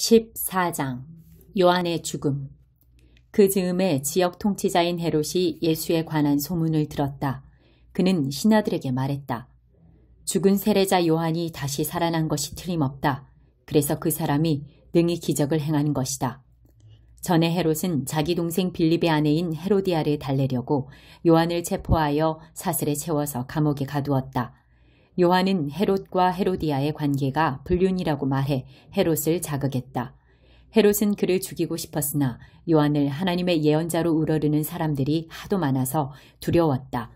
14장 요한의 죽음. 그 즈음에 지역 통치자인 헤롯이 예수에 관한 소문을 들었다. 그는 신하들에게 말했다. 죽은 세례자 요한이 다시 살아난 것이 틀림없다. 그래서 그 사람이 능히 기적을 행하는 것이다. 전에 헤롯은 자기 동생 빌립의 아내인 헤로디아를 달래려고 요한을 체포하여 사슬에 채워서 감옥에 가두었다. 요한은 헤롯과 헤로디아의 관계가 불륜이라고 말해 헤롯을 자극했다. 헤롯은 그를 죽이고 싶었으나 요한을 하나님의 예언자로 우러르는 사람들이 하도 많아서 두려웠다.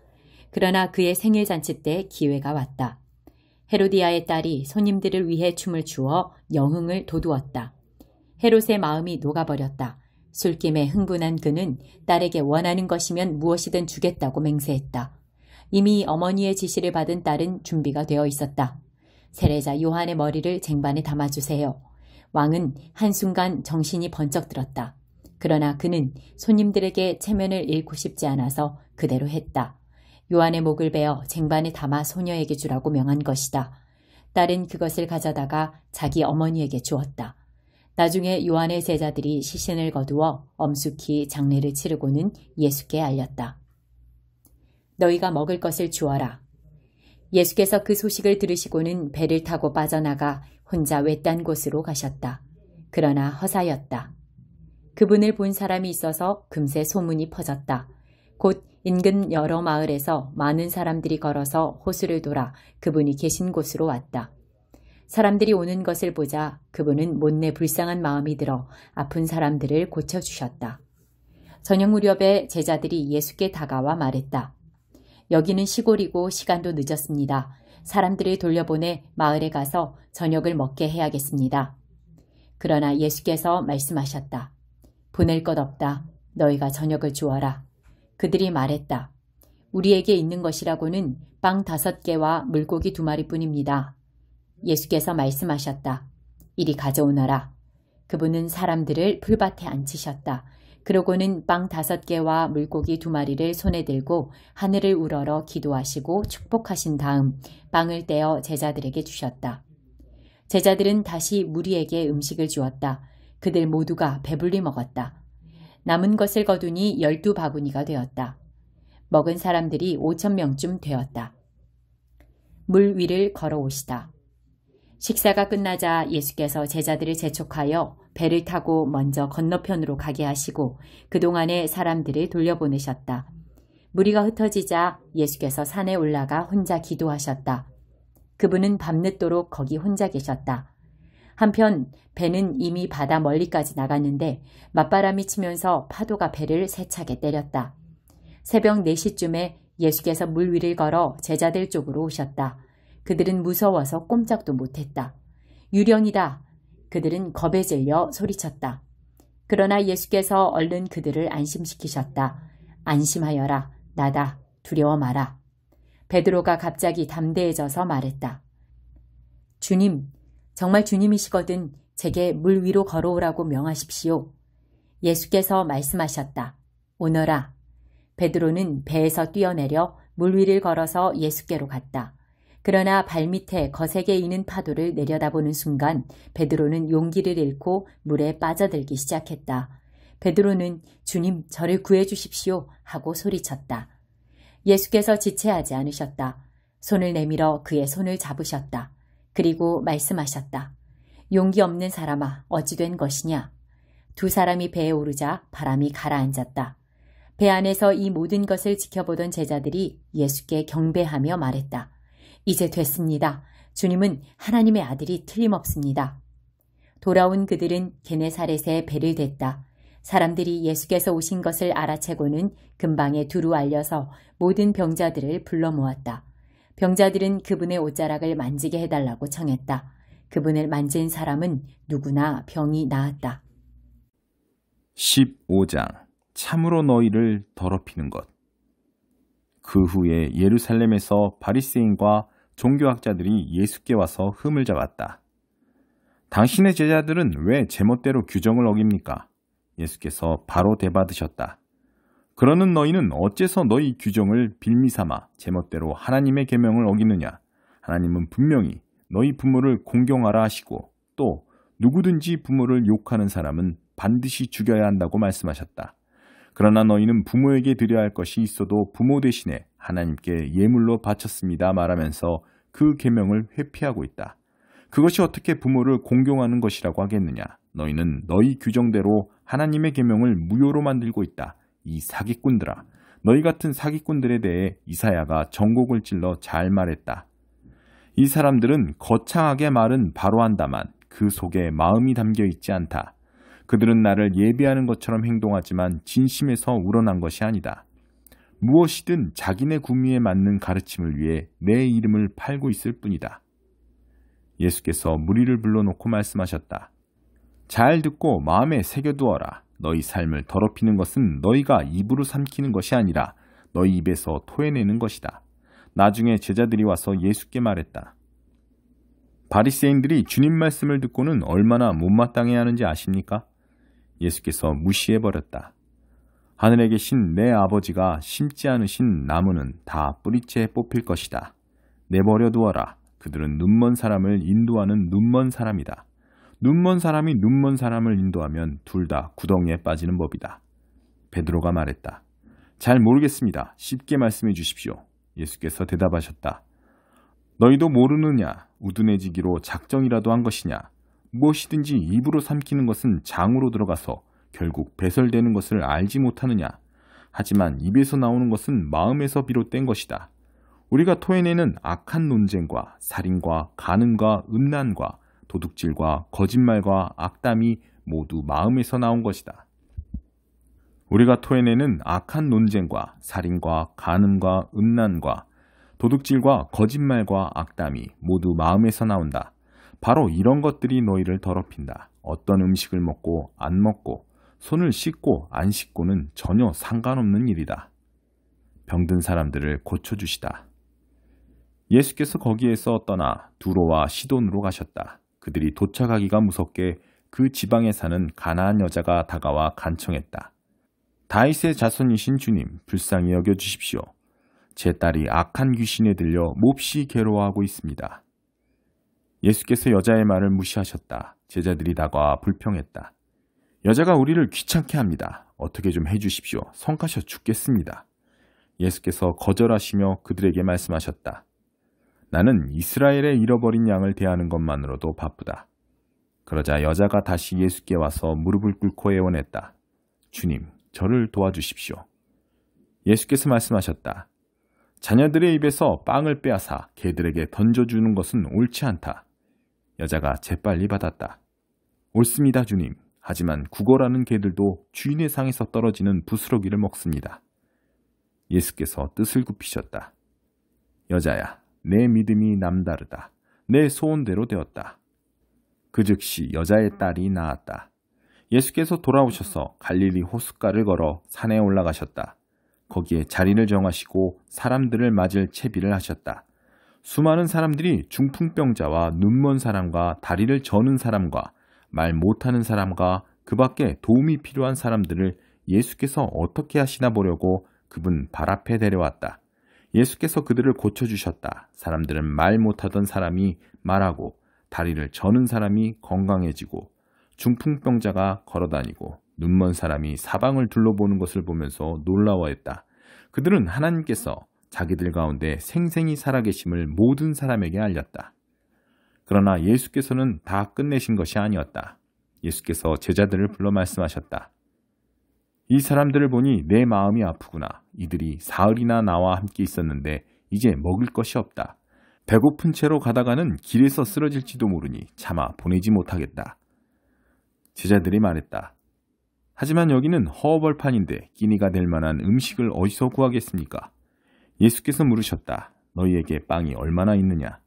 그러나 그의 생일잔치 때 기회가 왔다. 헤로디아의 딸이 손님들을 위해 춤을 추어 영흥을 돋우었다. 헤롯의 마음이 녹아버렸다. 술김에 흥분한 그는 딸에게 원하는 것이면 무엇이든 주겠다고 맹세했다. 이미 어머니의 지시를 받은 딸은 준비가 되어 있었다. 세례자 요한의 머리를 쟁반에 담아주세요. 왕은 한순간 정신이 번쩍 들었다. 그러나 그는 손님들에게 체면을 잃고 싶지 않아서 그대로 했다. 요한의 목을 베어 쟁반에 담아 소녀에게 주라고 명한 것이다. 딸은 그것을 가져다가 자기 어머니에게 주었다. 나중에 요한의 제자들이 시신을 거두어 엄숙히 장례를 치르고는 예수께 알렸다. 너희가 먹을 것을 주어라. 예수께서 그 소식을 들으시고는 배를 타고 빠져나가 혼자 외딴 곳으로 가셨다. 그러나 허사였다. 그분을 본 사람이 있어서 금세 소문이 퍼졌다. 곧 인근 여러 마을에서 많은 사람들이 걸어서 호수를 돌아 그분이 계신 곳으로 왔다. 사람들이 오는 것을 보자 그분은 못내 불쌍한 마음이 들어 아픈 사람들을 고쳐주셨다. 저녁 무렵에 제자들이 예수께 다가와 말했다. 여기는 시골이고 시간도 늦었습니다. 사람들을 돌려보내 마을에 가서 저녁을 먹게 해야겠습니다. 그러나 예수께서 말씀하셨다. 보낼 것 없다. 너희가 저녁을 주어라. 그들이 말했다. 우리에게 있는 것이라고는 빵 5개와 물고기 2마리뿐입니다. 예수께서 말씀하셨다. 이리 가져오너라. 그분은 사람들을 풀밭에 앉히셨다. 그러고는 빵 5개와 물고기 2마리를 손에 들고 하늘을 우러러 기도하시고 축복하신 다음 빵을 떼어 제자들에게 주셨다. 제자들은 다시 무리에게 음식을 주었다. 그들 모두가 배불리 먹었다. 남은 것을 거두니 12바구니가 되었다. 먹은 사람들이 5,000명쯤 되었다. 물 위를 걸어오시다. 식사가 끝나자 예수께서 제자들을 재촉하여 배를 타고 먼저 건너편으로 가게 하시고 그동안의 사람들을 돌려보내셨다. 무리가 흩어지자 예수께서 산에 올라가 혼자 기도하셨다. 그분은 밤늦도록 거기 혼자 계셨다. 한편 배는 이미 바다 멀리까지 나갔는데 맞바람이 치면서 파도가 배를 세차게 때렸다. 새벽 4시쯤에 예수께서 물 위를 걸어 제자들 쪽으로 오셨다. 그들은 무서워서 꼼짝도 못했다. 유령이다. 그들은 겁에 질려 소리쳤다. 그러나 예수께서 얼른 그들을 안심시키셨다. 안심하여라. 나다. 두려워 마라. 베드로가 갑자기 담대해져서 말했다. 주님, 정말 주님이시거든 제게 물 위로 걸어오라고 명하십시오. 예수께서 말씀하셨다. 오너라. 베드로는 배에서 뛰어내려 물 위를 걸어서 예수께로 갔다. 그러나 발밑에 거세게 이는 파도를 내려다보는 순간 베드로는 용기를 잃고 물에 빠져들기 시작했다. 베드로는 주님 저를 구해주십시오 하고 소리쳤다. 예수께서 지체하지 않으셨다. 손을 내밀어 그의 손을 잡으셨다. 그리고 말씀하셨다. 용기 없는 사람아 어찌 된 것이냐. 2 사람이 배에 오르자 바람이 가라앉았다. 배 안에서 이 모든 것을 지켜보던 제자들이 예수께 경배하며 말했다. 이제 됐습니다. 주님은 하나님의 아들이 틀림없습니다. 돌아온 그들은 게네사렛에 배를 댔다. 사람들이 예수께서 오신 것을 알아채고는 근방에 두루 알려서 모든 병자들을 불러 모았다. 병자들은 그분의 옷자락을 만지게 해달라고 청했다. 그분을 만진 사람은 누구나 병이 나았다. 15장 참으로 너희를 더럽히는 것. 그 후에 예루살렘에서 바리새인과 종교학자들이 예수께 와서 흠을 잡았다. 당신의 제자들은 왜 제멋대로 규정을 어깁니까? 예수께서 바로 대받으셨다. 그러는 너희는 어째서 너희 규정을 빌미삼아 제멋대로 하나님의 계명을 어기느냐? 하나님은 분명히 너희 부모를 공경하라 하시고 또 누구든지 부모를 욕하는 사람은 반드시 죽여야 한다고 말씀하셨다. 그러나 너희는 부모에게 드려야 할 것이 있어도 부모 대신에 하나님께 예물로 바쳤습니다 말하면서 그 계명을 회피하고 있다. 그것이 어떻게 부모를 공경하는 것이라고 하겠느냐. 너희는 너희 규정대로 하나님의 계명을 무효로 만들고 있다. 이 사기꾼들아. 너희 같은 사기꾼들에 대해 이사야가 전곡을 찔러 잘 말했다. 이 사람들은 거창하게 말은 바로 한다만 그 속에 마음이 담겨 있지 않다. 그들은 나를 예비하는 것처럼 행동하지만 진심에서 우러난 것이 아니다. 무엇이든 자기네 구미에 맞는 가르침을 위해 내 이름을 팔고 있을 뿐이다. 예수께서 무리를 불러놓고 말씀하셨다. 잘 듣고 마음에 새겨두어라. 너희 삶을 더럽히는 것은 너희가 입으로 삼키는 것이 아니라 너희 입에서 토해내는 것이다. 나중에 제자들이 와서 예수께 말했다. 바리새인들이 주님 말씀을 듣고는 얼마나 못마땅해 하는지 아십니까? 예수께서 무시해버렸다. 하늘에 계신 내 아버지가 심지 않으신 나무는 다 뿌리째 뽑힐 것이다. 내버려 두어라. 그들은 눈먼 사람을 인도하는 눈먼 사람이다. 눈먼 사람이 눈먼 사람을 인도하면 둘 다 구덩이에 빠지는 법이다. 베드로가 말했다. 잘 모르겠습니다. 쉽게 말씀해 주십시오. 예수께서 대답하셨다. 너희도 모르느냐? 우둔해지기로 작정이라도 한 것이냐? 무엇이든지 입으로 삼키는 것은 장으로 들어가서 결국 배설되는 것을 알지 못하느냐? 하지만 입에서 나오는 것은 마음에서 비롯된 것이다. 우리가 토해내는 악한 논쟁과 살인과 간음과 음란과 도둑질과 거짓말과 악담이 모두 마음에서 나온 것이다. 우리가 토해내는 악한 논쟁과 살인과 간음과 음란과 도둑질과 거짓말과 악담이 모두 마음에서 나온다. 바로 이런 것들이 너희를 더럽힌다. 어떤 음식을 먹고 안 먹고 손을 씻고 안 씻고는 전혀 상관없는 일이다. 병든 사람들을 고쳐주시다. 예수께서 거기에서 떠나 두로와 시돈으로 가셨다. 그들이 도착하기가 무섭게 그 지방에 사는 가나안 여자가 다가와 간청했다. 다윗의 자손이신 주님, 불쌍히 여겨주십시오. 제 딸이 악한 귀신에 들려 몹시 괴로워하고 있습니다. 예수께서 여자의 말을 무시하셨다. 제자들이 다가와 불평했다. 여자가 우리를 귀찮게 합니다. 어떻게 좀 해주십시오. 성가셔 죽겠습니다. 예수께서 거절하시며 그들에게 말씀하셨다. 나는 이스라엘의 잃어버린 양을 대하는 것만으로도 바쁘다. 그러자 여자가 다시 예수께 와서 무릎을 꿇고 애원했다. 주님, 저를 도와주십시오. 예수께서 말씀하셨다. 자녀들의 입에서 빵을 빼앗아 개들에게 던져주는 것은 옳지 않다. 여자가 재빨리 받았다. 옳습니다, 주님. 하지만 구걸하는 개들도 주인의 상에서 떨어지는 부스러기를 먹습니다. 예수께서 뜻을 굽히셨다. 여자야, 내 믿음이 남다르다. 내 소원대로 되었다. 그 즉시 여자의 딸이 나았다. 예수께서 돌아오셔서 갈릴리 호숫가를 걸어 산에 올라가셨다. 거기에 자리를 정하시고 사람들을 맞을 채비를 하셨다. 수많은 사람들이 중풍병자와 눈먼 사람과 다리를 저는 사람과 말 못하는 사람과 그 밖에 도움이 필요한 사람들을 예수께서 어떻게 하시나 보려고 그분 발 앞에 데려왔다. 예수께서 그들을 고쳐주셨다. 사람들은 말 못하던 사람이 말하고 다리를 저는 사람이 건강해지고 중풍병자가 걸어다니고 눈먼 사람이 사방을 둘러보는 것을 보면서 놀라워했다. 그들은 하나님께서 자기들 가운데 생생히 살아계심을 모든 사람에게 알렸다. 그러나 예수께서는 다 끝내신 것이 아니었다. 예수께서 제자들을 불러 말씀하셨다. 이 사람들을 보니 내 마음이 아프구나. 이들이 사흘이나 나와 함께 있었는데 이제 먹을 것이 없다. 배고픈 채로 가다가는 길에서 쓰러질지도 모르니 차마 보내지 못하겠다. 제자들이 말했다. 하지만 여기는 허허벌판인데 끼니가 될 만한 음식을 어디서 구하겠습니까? 예수께서 물으셨다. 너희에게 빵이 얼마나 있느냐?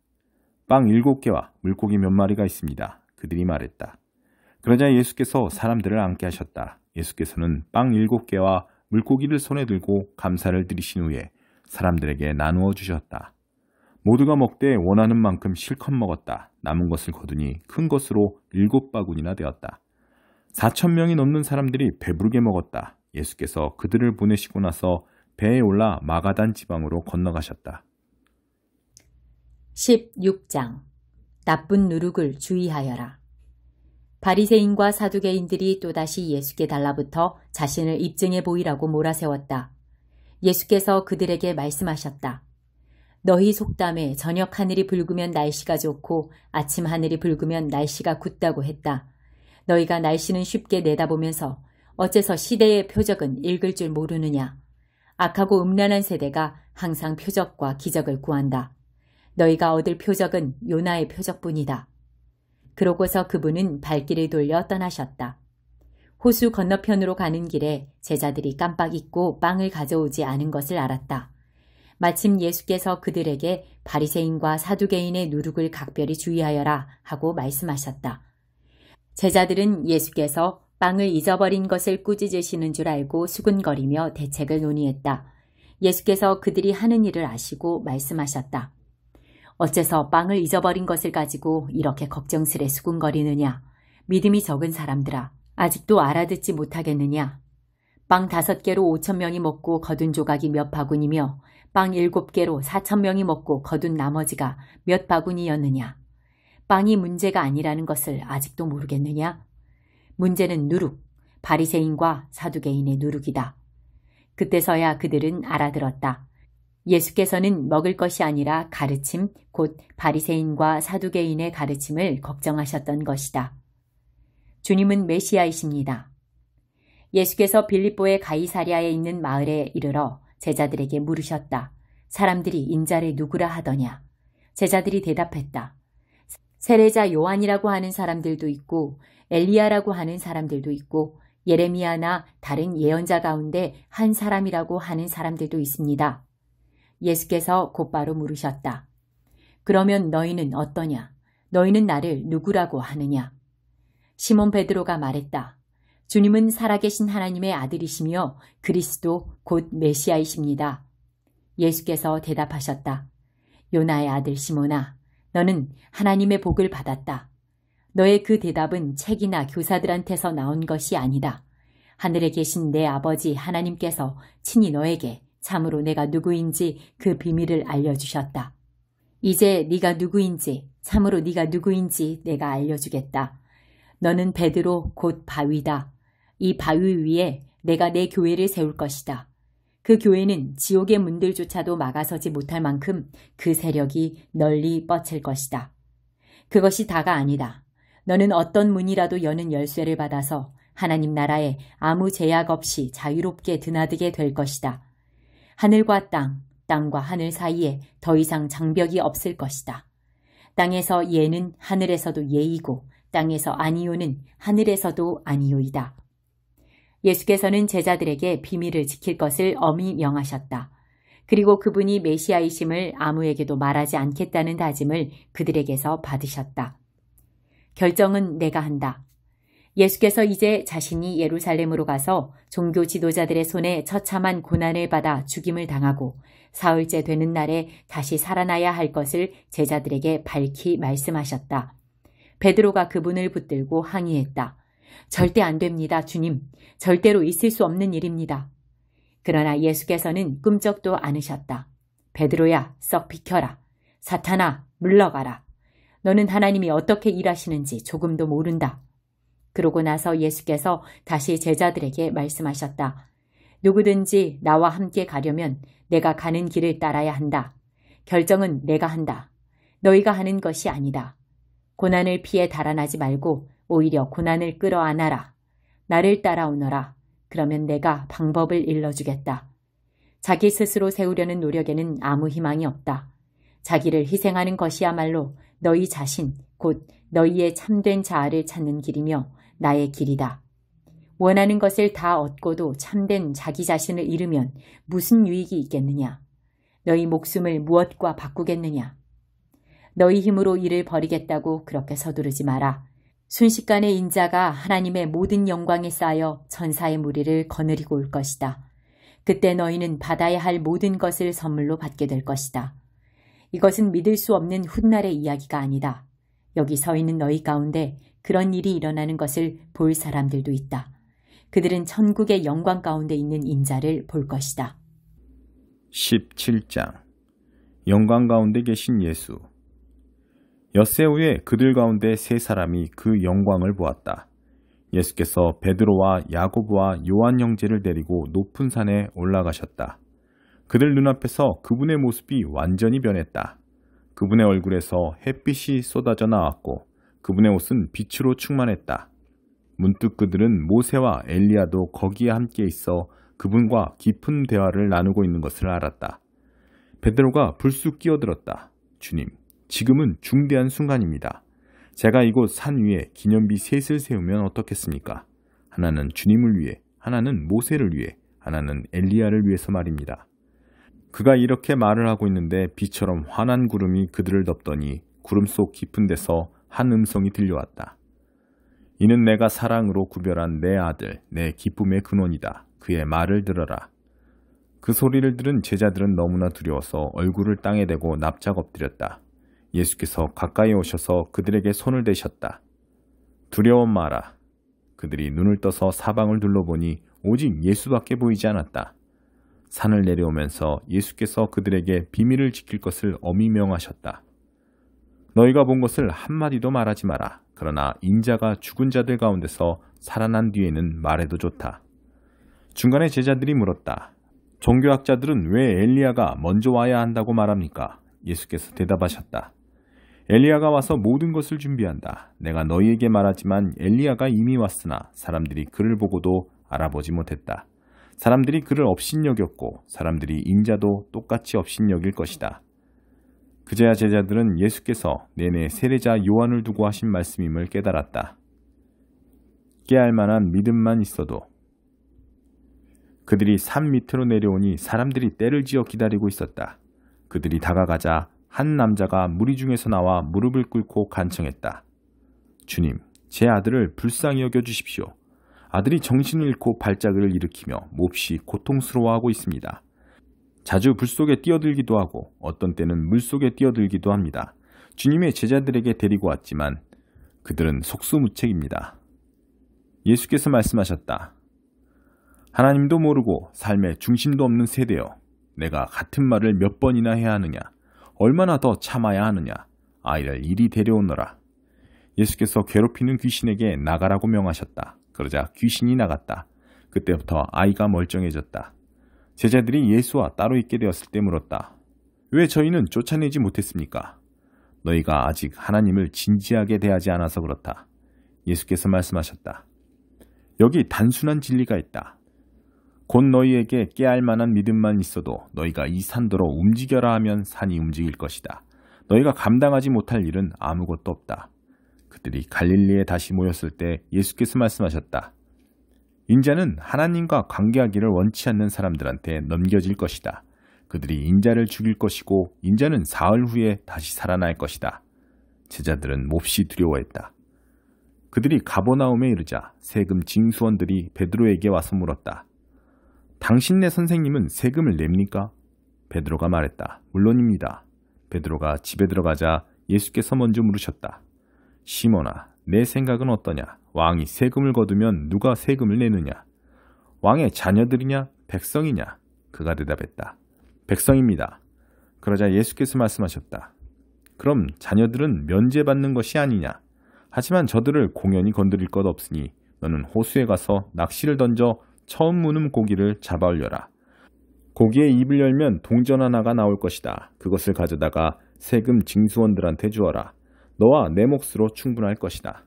빵 7개와 물고기 몇 마리가 있습니다. 그들이 말했다. 그러자 예수께서 사람들을 앉게 하셨다. 예수께서는 빵 7개와 물고기를 손에 들고 감사를 드리신 후에 사람들에게 나누어 주셨다. 모두가 먹되 원하는 만큼 실컷 먹었다. 남은 것을 거두니 큰 것으로 7바구니나 되었다. 4,000명이 넘는 사람들이 배부르게 먹었다. 예수께서 그들을 보내시고 나서 배에 올라 마가단 지방으로 건너가셨다. 16장 나쁜 누룩을 주의하여라. 바리새인과 사두개인들이 또다시 예수께 달라붙어 자신을 입증해 보이라고 몰아세웠다. 예수께서 그들에게 말씀하셨다. 너희 속담에 저녁 하늘이 붉으면 날씨가 좋고 아침 하늘이 붉으면 날씨가 굳다고 했다. 너희가 날씨는 쉽게 내다보면서 어째서 시대의 표적은 읽을 줄 모르느냐. 악하고 음란한 세대가 항상 표적과 기적을 구한다. 너희가 얻을 표적은 요나의 표적뿐이다. 그러고서 그분은 발길을 돌려 떠나셨다. 호수 건너편으로 가는 길에 제자들이 깜빡 잊고 빵을 가져오지 않은 것을 알았다. 마침 예수께서 그들에게 바리새인과 사두개인의 누룩을 각별히 주의하여라 하고 말씀하셨다. 제자들은 예수께서 빵을 잊어버린 것을 꾸짖으시는 줄 알고 수군거리며 대책을 논의했다. 예수께서 그들이 하는 일을 아시고 말씀하셨다. 어째서 빵을 잊어버린 것을 가지고 이렇게 걱정스레 수군거리느냐. 믿음이 적은 사람들아, 아직도 알아듣지 못하겠느냐. 빵 5개로 5,000명이 먹고 거둔 조각이 몇 바구니며 빵 7개로 4,000명이 먹고 거둔 나머지가 몇 바구니였느냐. 빵이 문제가 아니라는 것을 아직도 모르겠느냐. 문제는 누룩, 바리새인과 사두개인의 누룩이다. 그때서야 그들은 알아들었다. 예수께서는 먹을 것이 아니라 가르침, 곧 바리새인과 사두개인의 가르침을 걱정하셨던 것이다. 주님은 메시아이십니다. 예수께서 빌립보의 가이사랴에 있는 마을에 이르러 제자들에게 물으셨다. 사람들이 인자를 누구라 하더냐? 제자들이 대답했다. 세례자 요한이라고 하는 사람들도 있고 엘리야라고 하는 사람들도 있고 예레미야나 다른 예언자 가운데 한 사람이라고 하는 사람들도 있습니다. 예수께서 곧바로 물으셨다. 그러면 너희는 어떠냐? 너희는 나를 누구라고 하느냐? 시몬 베드로가 말했다. 주님은 살아계신 하나님의 아들이시며 그리스도 곧 메시아이십니다. 예수께서 대답하셨다. 요나의 아들 시몬아, 너는 하나님의 복을 받았다. 너의 그 대답은 책이나 교사들한테서 나온 것이 아니다. 하늘에 계신 내 아버지 하나님께서 친히 너에게 참으로 내가 누구인지 그 비밀을 알려주셨다. 이제 네가 누구인지, 참으로 네가 누구인지 내가 알려주겠다. 너는 베드로 곧 바위다. 이 바위 위에 내가 내 교회를 세울 것이다. 그 교회는 지옥의 문들조차도 막아서지 못할 만큼 그 세력이 널리 뻗칠 것이다. 그것이 다가 아니다. 너는 어떤 문이라도 여는 열쇠를 받아서 하나님 나라에 아무 제약 없이 자유롭게 드나들게 될 것이다. 하늘과 땅, 땅과 하늘 사이에 더 이상 장벽이 없을 것이다. 땅에서 예는 하늘에서도 예이고 땅에서 아니요는 하늘에서도 아니요이다. 예수께서는 제자들에게 비밀을 지킬 것을 엄히 명하셨다. 그리고 그분이 메시아이심을 아무에게도 말하지 않겠다는 다짐을 그들에게서 받으셨다. 결정은 내가 한다. 예수께서 이제 자신이 예루살렘으로 가서 종교 지도자들의 손에 처참한 고난을 받아 죽임을 당하고 사흘째 되는 날에 다시 살아나야 할 것을 제자들에게 밝히 말씀하셨다. 베드로가 그분을 붙들고 항의했다. 절대 안 됩니다, 주님. 절대로 있을 수 없는 일입니다. 그러나 예수께서는 꿈쩍도 않으셨다. 베드로야, 썩 비켜라. 사탄아, 물러가라. 너는 하나님이 어떻게 일하시는지 조금도 모른다. 그러고 나서 예수께서 다시 제자들에게 말씀하셨다. 누구든지 나와 함께 가려면 내가 가는 길을 따라야 한다. 결정은 내가 한다. 너희가 하는 것이 아니다. 고난을 피해 달아나지 말고 오히려 고난을 끌어안아라. 나를 따라오너라. 그러면 내가 방법을 일러주겠다. 자기 스스로 세우려는 노력에는 아무 희망이 없다. 자기를 희생하는 것이야말로 너희 자신, 곧 너희의 참된 자아를 찾는 길이며 나의 길이다. 원하는 것을 다 얻고도 참된 자기 자신을 잃으면 무슨 유익이 있겠느냐? 너희 목숨을 무엇과 바꾸겠느냐? 너희 힘으로 일을 벌이겠다고 그렇게 서두르지 마라. 순식간에 인자가 하나님의 모든 영광에 쌓여 천사의 무리를 거느리고 올 것이다. 그때 너희는 받아야 할 모든 것을 선물로 받게 될 것이다. 이것은 믿을 수 없는 훗날의 이야기가 아니다. 여기 서 있는 너희 가운데 그런 일이 일어나는 것을 볼 사람들도 있다. 그들은 천국의 영광 가운데 있는 인자를 볼 것이다. 17장 영광 가운데 계신 예수. 엿새 후에 그들 가운데 세 사람이 그 영광을 보았다. 예수께서 베드로와 야고보와 요한 형제를 데리고 높은 산에 올라가셨다. 그들 눈앞에서 그분의 모습이 완전히 변했다. 그분의 얼굴에서 햇빛이 쏟아져 나왔고 그분의 옷은 빛으로 충만했다. 문득 그들은 모세와 엘리야도 거기에 함께 있어 그분과 깊은 대화를 나누고 있는 것을 알았다. 베드로가 불쑥 끼어들었다. 주님, 지금은 중대한 순간입니다. 제가 이곳 산 위에 기념비 셋을 세우면 어떻겠습니까? 하나는 주님을 위해, 하나는 모세를 위해, 하나는 엘리야를 위해서 말입니다. 그가 이렇게 말을 하고 있는데 비처럼 환한 구름이 그들을 덮더니 구름 속 깊은 데서 한 음성이 들려왔다. 이는 내가 사랑으로 구별한 내 아들, 내 기쁨의 근원이다. 그의 말을 들어라. 그 소리를 들은 제자들은 너무나 두려워서 얼굴을 땅에 대고 납작 엎드렸다. 예수께서 가까이 오셔서 그들에게 손을 대셨다. 두려워 마라. 그들이 눈을 떠서 사방을 둘러보니 오직 예수밖에 보이지 않았다. 산을 내려오면서 예수께서 그들에게 비밀을 지킬 것을 엄히 명하셨다. 너희가 본 것을 한마디도 말하지 마라. 그러나 인자가 죽은 자들 가운데서 살아난 뒤에는 말해도 좋다. 중간에 제자들이 물었다. 종교학자들은 왜 엘리야가 먼저 와야 한다고 말합니까? 예수께서 대답하셨다. 엘리야가 와서 모든 것을 준비한다. 내가 너희에게 말하지만 엘리야가 이미 왔으나 사람들이 그를 보고도 알아보지 못했다. 사람들이 그를 업신여겼고 사람들이 인자도 똑같이 업신여길 것이다. 그제야 제자들은 예수께서 내내 세례자 요한을 두고 하신 말씀임을 깨달았다. 깨알 만한 믿음만 있어도. 그들이 산 밑으로 내려오니 사람들이 때를 지어 기다리고 있었다. 그들이 다가가자 한 남자가 무리 중에서 나와 무릎을 꿇고 간청했다. 주님, 제 아들을 불쌍히 여겨주십시오. 아들이 정신을 잃고 발작을 일으키며 몹시 고통스러워하고 있습니다. 자주 불 속에 뛰어들기도 하고 어떤 때는 물 속에 뛰어들기도 합니다. 주님의 제자들에게 데리고 왔지만 그들은 속수무책입니다. 예수께서 말씀하셨다. 하나님도 모르고 삶의 중심도 없는 세대여, 내가 같은 말을 몇 번이나 해야 하느냐? 얼마나 더 참아야 하느냐? 아이를 이리 데려오너라. 예수께서 괴롭히는 귀신에게 나가라고 명하셨다. 그러자 귀신이 나갔다. 그때부터 아이가 멀쩡해졌다. 제자들이 예수와 따로 있게 되었을 때 물었다. 왜 저희는 쫓아내지 못했습니까? 너희가 아직 하나님을 진지하게 대하지 않아서 그렇다. 예수께서 말씀하셨다. 여기 단순한 진리가 있다. 곧 너희에게 깨알 만한 믿음만 있어도 너희가 이 산더러 움직여라 하면 산이 움직일 것이다. 너희가 감당하지 못할 일은 아무것도 없다. 그들이 갈릴리에 다시 모였을 때 예수께서 말씀하셨다. 인자는 하나님과 관계하기를 원치 않는 사람들한테 넘겨질 것이다. 그들이 인자를 죽일 것이고 인자는 사흘 후에 다시 살아날 것이다. 제자들은 몹시 두려워했다. 그들이 가버나움에 이르자 세금 징수원들이 베드로에게 와서 물었다. 당신네 선생님은 세금을 냅니까? 베드로가 말했다. 물론입니다. 베드로가 집에 들어가자 예수께서 먼저 물으셨다. 시몬아, 내 생각은 어떠냐? 왕이 세금을 거두면 누가 세금을 내느냐? 왕의 자녀들이냐? 백성이냐? 그가 대답했다. 백성입니다. 그러자 예수께서 말씀하셨다. 그럼 자녀들은 면제받는 것이 아니냐? 하지만 저들을 공연히 건드릴 것 없으니 너는 호수에 가서 낚시를 던져 처음 무는 고기를 잡아 올려라. 고기의 입을 열면 동전 하나가 나올 것이다. 그것을 가져다가 세금 징수원들한테 주어라. 너와 내 몫으로 충분할 것이다.